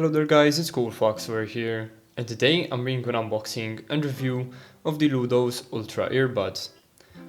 Hello there guys, it's CoolFox over here, and today I'm bringing an unboxing and review of the Ludos Ultra Earbuds.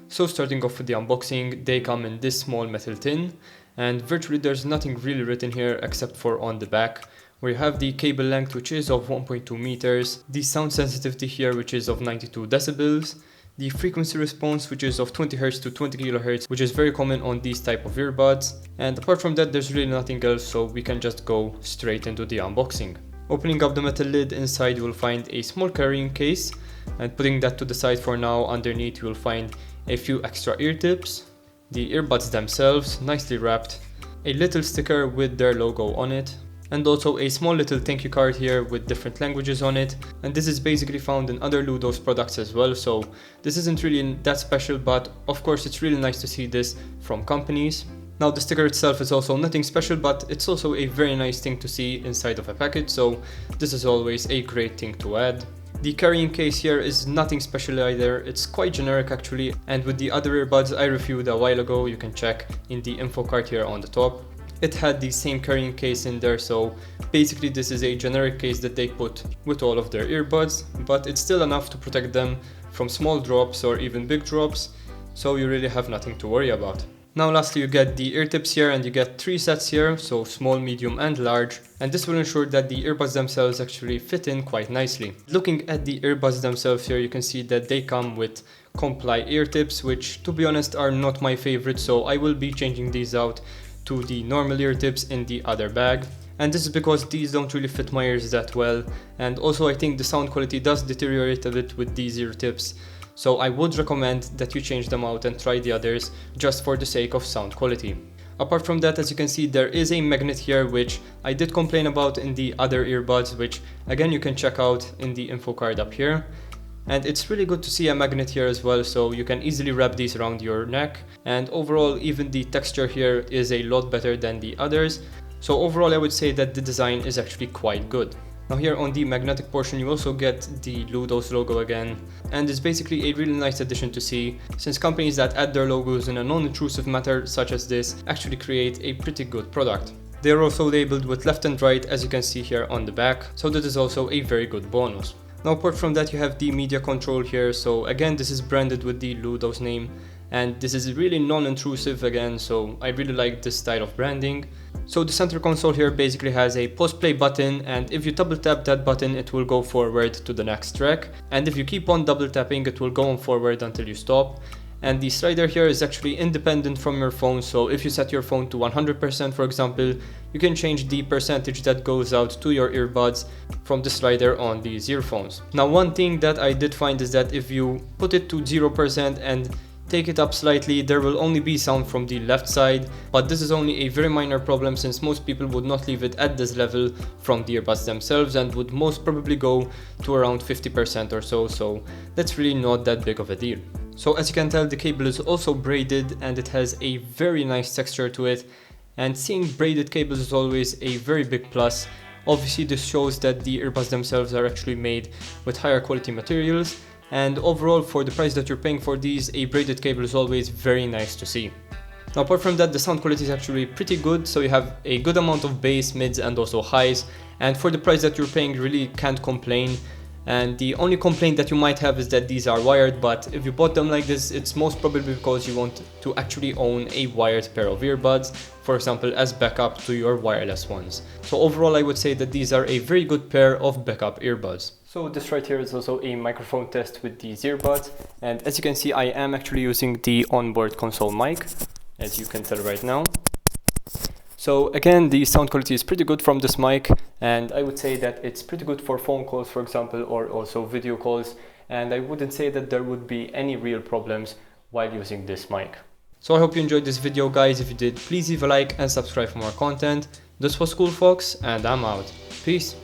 So starting off with the unboxing, they come in this small metal tin, and virtually there's nothing really written here except for on the back, where you have the cable length which is of 1.2 meters, the sound sensitivity here which is of 92 decibels, the frequency response which is of 20 Hz to 20 kHz, which is very common on these type of earbuds, and apart from that there's really nothing else, so we can just go straight into the unboxing. Opening up the metal lid, inside you will find a small carrying case, and putting that to the side for now, underneath you will find a few extra ear tips, the earbuds themselves nicely wrapped, a little sticker with their logo on it, and also a small little thank you card here with different languages on it. And this is basically found in other Ludos products as well, so this isn't really that special, but of course it's really nice to see this from companies. Now the sticker itself is also nothing special, but it's also a very nice thing to see inside of a package, so this is always a great thing to add. The carrying case here is nothing special either, it's quite generic actually, and with the other earbuds I reviewed a while ago, you can check in the info card here on the top. It had the same carrying case in there, so basically this is a generic case that they put with all of their earbuds, but it's still enough to protect them from small drops or even big drops, so you really have nothing to worry about. Now lastly you get the ear tips here, and you get 3 sets here, so small, medium and large, and this will ensure that the earbuds themselves actually fit in quite nicely. Looking at the earbuds themselves here, you can see that they come with Comply ear tips, which to be honest are not my favorite, so I will be changing these out to the normal ear tips in the other bag, and this is because these don't really fit my ears that well, and also I think the sound quality does deteriorate a bit with these ear tips, so I would recommend that you change them out and try the others just for the sake of sound quality. Apart from that, as you can see, there is a magnet here which I did complain about in the other earbuds, which again you can check out in the info card up here. And it's really good to see a magnet here as well, so you can easily wrap these around your neck, and overall even the texture here is a lot better than the others, so overall I would say that the design is actually quite good. Now here on the magnetic portion you also get the Ludos logo again, and it's basically a really nice addition to see, since companies that add their logos in a non-intrusive manner such as this actually create a pretty good product. They are also labeled with left and right, as you can see here on the back, so that is also a very good bonus. Now apart from that you have the media control here, so again this is branded with the Ludos name, and this is really non-intrusive again, so I really like this style of branding. So the center console here basically has a pause play button, and if you double tap that button it will go forward to the next track, and if you keep on double tapping it will go on forward until you stop. And the slider here is actually independent from your phone, so if you set your phone to 100% for example, you can change the percentage that goes out to your earbuds from the slider on these earphones. Now one thing that I did find is that if you put it to 0% and take it up slightly, there will only be sound from the left side, but this is only a very minor problem since most people would not leave it at this level from the earbuds themselves and would most probably go to around 50% or so, so that's really not that big of a deal. So as you can tell, the cable is also braided and it has a very nice texture to it, and seeing braided cables is always a very big plus. Obviously this shows that the earbuds themselves are actually made with higher quality materials, and overall for the price that you're paying for these, a braided cable is always very nice to see. Now apart from that, the sound quality is actually pretty good, so you have a good amount of bass, mids and also highs, and for the price that you're paying you really can't complain. And the only complaint that you might have is that these are wired, but if you bought them like this, it's most probably because you want to actually own a wired pair of earbuds, for example as backup to your wireless ones. So overall I would say that these are a very good pair of backup earbuds. So this right here is also a microphone test with these earbuds, and as you can see I am actually using the onboard console mic, as you can tell right now. So again, the sound quality is pretty good from this mic, and I would say that it's pretty good for phone calls for example, or also video calls, and I wouldn't say that there would be any real problems while using this mic. So I hope you enjoyed this video guys. If you did, please leave a like and subscribe for more content. This was CoolFox and I'm out. Peace.